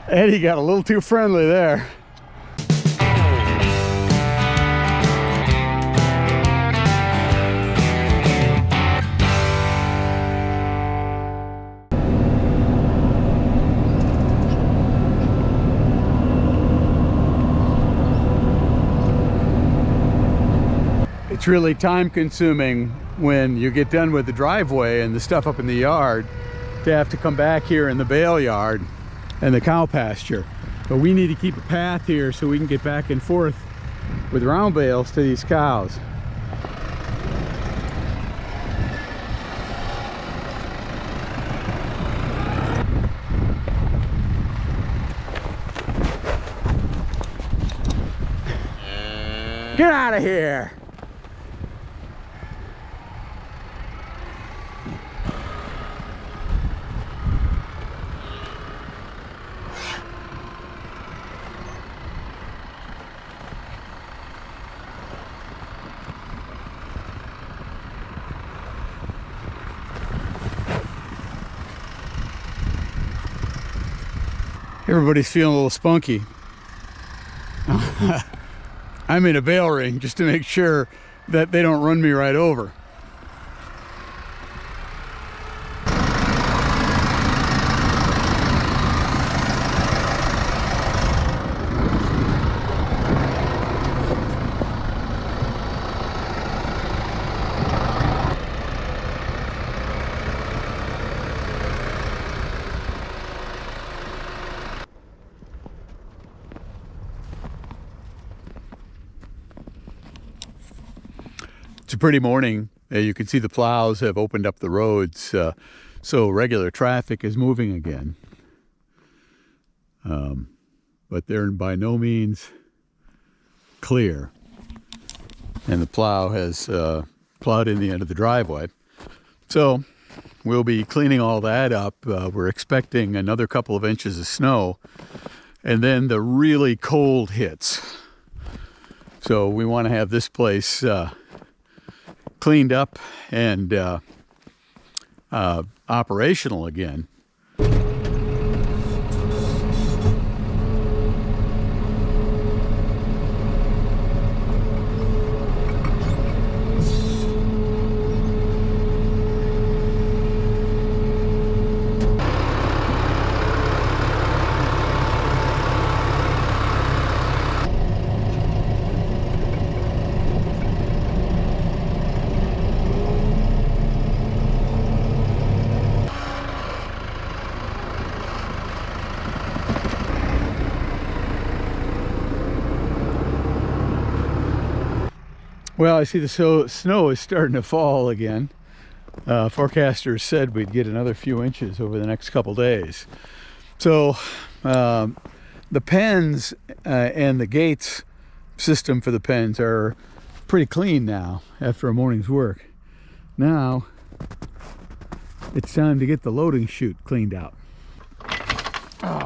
Eddie got a little too friendly there. It's really time consuming when you get done with the driveway and the stuff up in the yard to have to come back here in the bale yard and the cow pasture. But we need to keep a path here so we can get back and forth with round bales to these cows. Get out of here! Everybody's feeling a little spunky. I'm in a bale ring just to make sure that they don't run me right over. It's a pretty morning. You can see the plows have opened up the roads, so regular traffic is moving again. But they're by no means clear. And the plow has plowed in the end of the driveway. So we'll be cleaning all that up. We're expecting another couple of inches of snow, and then the really cold hits. So we want to have this place cleaned up and operational again. Well, I see the snow is starting to fall again. Forecasters said we'd get another few inches over the next couple days. So the pens and the gates system for the pens are pretty clean now after a morning's work. Now it's time to get the loading chute cleaned out. Oh.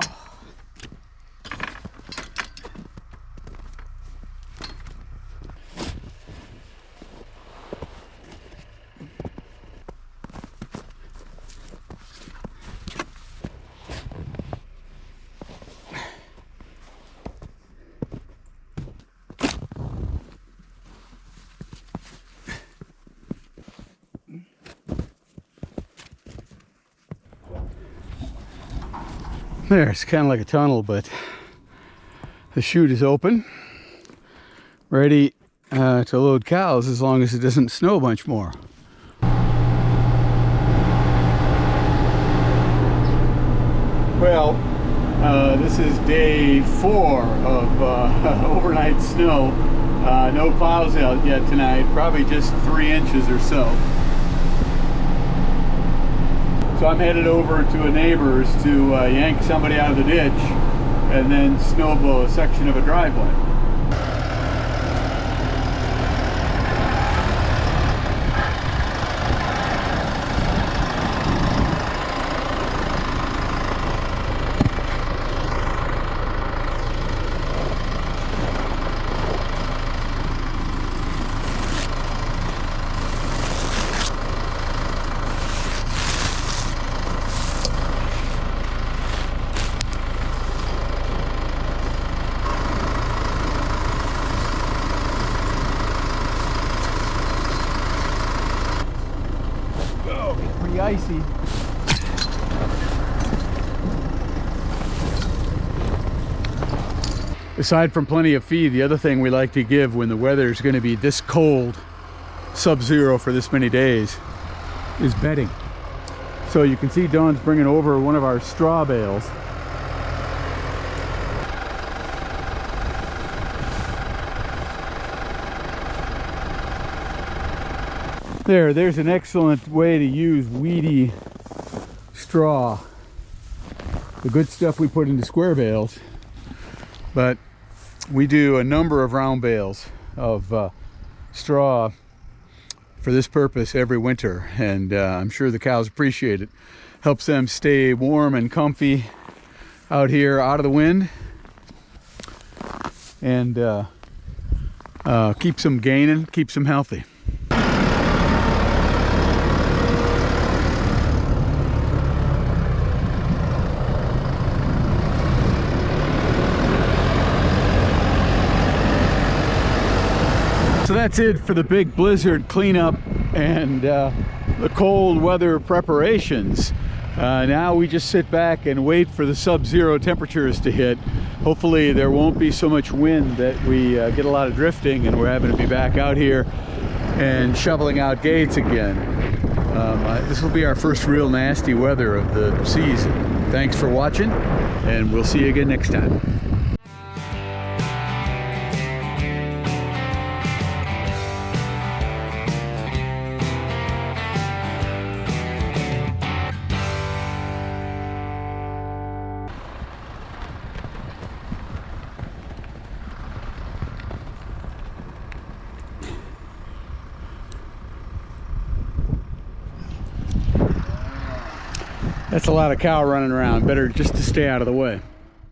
There, it's kind of like a tunnel, but the chute is open, ready to load cows as long as it doesn't snow a bunch more. Well, this is day 4 of overnight snow. No plows out yet tonight, probably just 3 inches or so. So I'm headed over to a neighbor's to yank somebody out of the ditch and then snowblow a section of a driveway. icy. Aside from plenty of feed, the other thing we like to give when the weather is going to be this cold, sub-zero for this many days, is bedding. So you can see Dawn's bringing over one of our straw bales. There's an excellent way to use weedy straw. The good stuff we put into square bales, but we do a number of round bales of straw for this purpose every winter, and I'm sure the cows appreciate it. Helps them stay warm and comfy out here out of the wind, and keeps them gaining, keeps them healthy. So that's it for the big blizzard cleanup and the cold weather preparations. Now we just sit back and wait for the sub-zero temperatures to hit. Hopefully there won't be so much wind that we get a lot of drifting and we're having to be back out here and shoveling out gates again. This will be our first real nasty weather of the season. Thanks for watching, and we'll see you again next time. That's a lot of cow running around. Better just to stay out of the way.